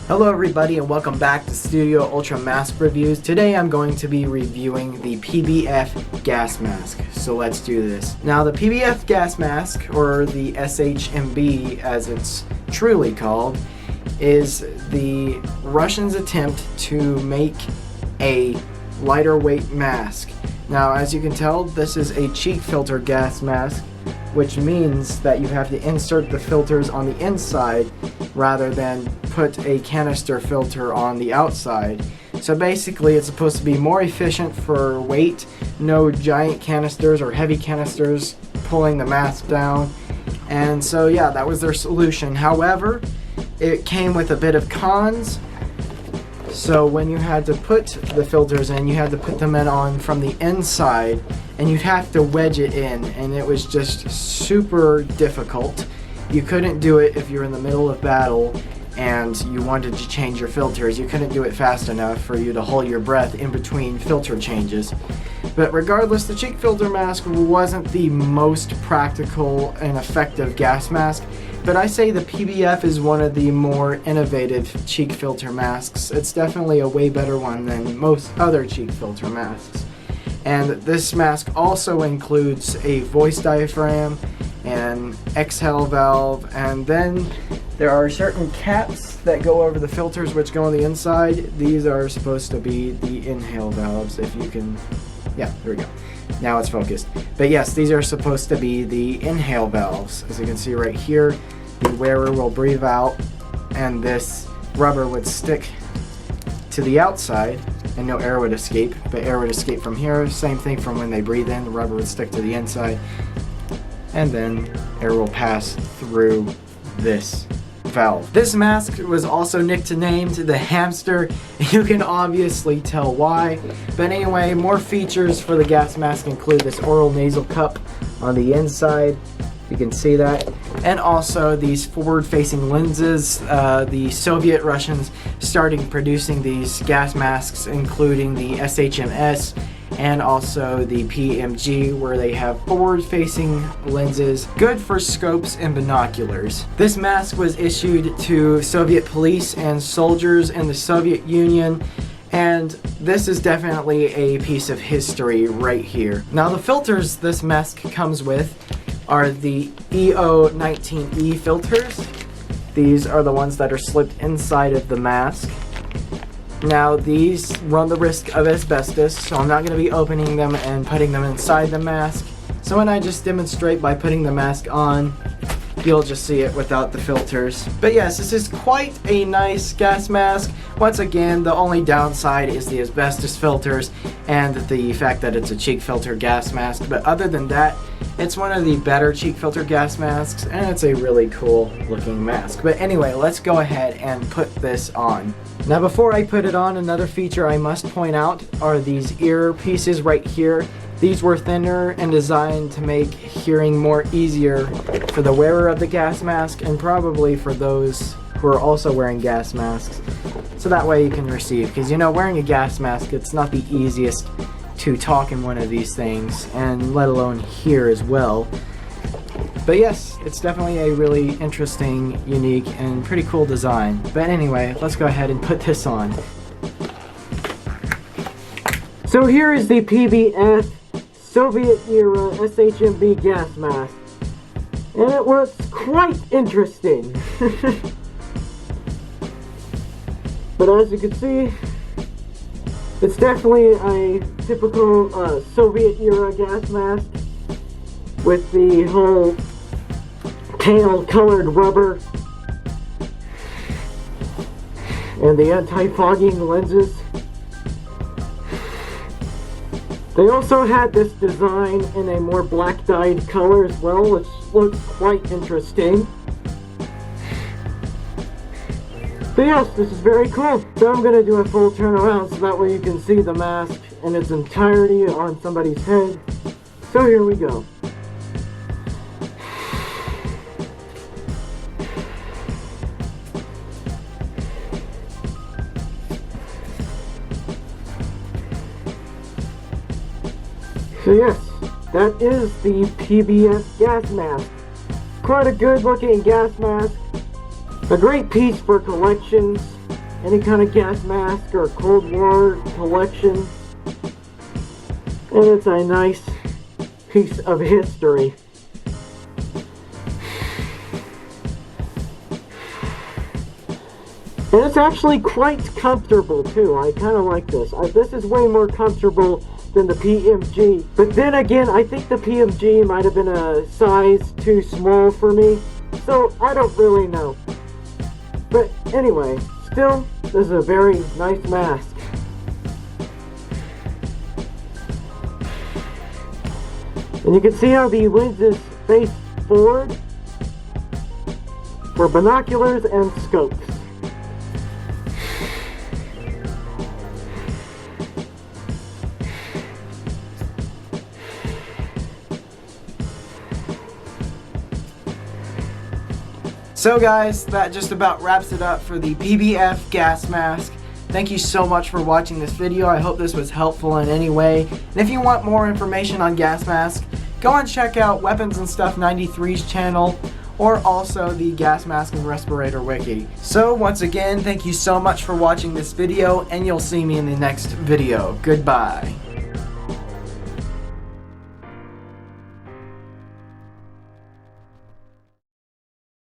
Hello everybody and welcome back to Studio Ultra Mask Reviews. Today I'm going to be reviewing the PBF gas mask. So let's do this. Now the PBF gas mask, or the ShMB as it's truly called, is the Russians' attempt to make a lighter weight mask. Now as you can tell, this is a cheek filter gas mask, which means that you have to insert the filters on the inside rather than put a canister filter on the outside. So basically it's supposed to be more efficient for weight, no giant canisters or heavy canisters pulling the mask down. And so yeah, that was their solution. However, it came with a bit of cons. So when you had to put the filters in, you had to put them in on from the inside, and you'd have to wedge it in, and it was just super difficult. You couldn't do it if you were in the middle of battle and you wanted to change your filters. You couldn't do it fast enough for you to hold your breath in between filter changes. But regardless, the cheek filter mask wasn't the most practical and effective gas mask, but I say the PBF is one of the more innovative cheek filter masks. It's definitely a way better one than most other cheek filter masks. And this mask also includes a voice diaphragm, an exhale valve, and then there are certain caps that go over the filters which go on the inside. These are supposed to be the inhale valves, if you can, yeah, there we go. Now it's focused. But yes, these are supposed to be the inhale valves. As you can see right here, the wearer will breathe out and this rubber would stick to the outside and no air would escape, but air would escape from here. Same thing from when they breathe in, the rubber would stick to the inside, and then air will pass through this valve. This mask was also nicknamed the hamster. You can obviously tell why. But anyway, more features for the gas mask include this oral nasal cup on the inside. You can see that. And also these forward-facing lenses. The Soviet Russians started producing these gas masks, including the ShMS and also the PMG, where they have forward-facing lenses, good for scopes and binoculars. This mask was issued to Soviet police and soldiers in the Soviet Union, and this is definitely a piece of history right here. Now the filters this mask comes with are the EO19E filters. These are the ones that are slipped inside of the mask. Now these run the risk of asbestos, so I'm not going to be opening them and putting them inside the mask. So when I just demonstrate by putting the mask on, you'll just see it without the filters. But yes, this is quite a nice gas mask. Once again, the only downside is the asbestos filters and the fact that it's a cheek filter gas mask. But other than that, it's one of the better cheek filter gas masks, and it's a really cool looking mask. But anyway, let's go ahead and put this on. Now before I put it on, another feature I must point out are these ear pieces right here. These were thinner and designed to make hearing more easier for the wearer of the gas mask, and probably for those who are also wearing gas masks. So that way you can receive, because you know, wearing a gas mask, it's not the easiest to talk in one of these things, and let alone hear as well. But yes, it's definitely a really interesting, unique, and pretty cool design. But anyway, let's go ahead and put this on. So here is the PBF Soviet-era ShMB gas mask, and it looks quite interesting. But as you can see, it's definitely a typical Soviet-era gas mask with the whole pale-colored rubber and the anti-fogging lenses. They also had this design in a more black-dyed color as well, which looks quite interesting. But yes, this is very cool. So I'm going to do a full turnaround so that way you can see the mask in its entirety on somebody's head. So here we go. So yes, that is the PBF gas mask. Quite a good looking gas mask. A great piece for collections. any kind of gas mask or Cold War collection. And it's a nice piece of history. And it's actually quite comfortable too. I kind of like this. This is way more comfortable than the PMG. But then again, I think the PMG might have been a size too small for me. So I don't really know. But anyway, still, this is a very nice mask. And you can see how the lens is faced forward for binoculars and scopes. So guys, that just about wraps it up for the PBF gas mask. Thank you so much for watching this video. I hope this was helpful in any way. And if you want more information on gas mask, go and check out Weapons and Stuff 93's channel, or also the Gas Mask and Respirator Wiki. So once again, thank you so much for watching this video, and you'll see me in the next video. Goodbye.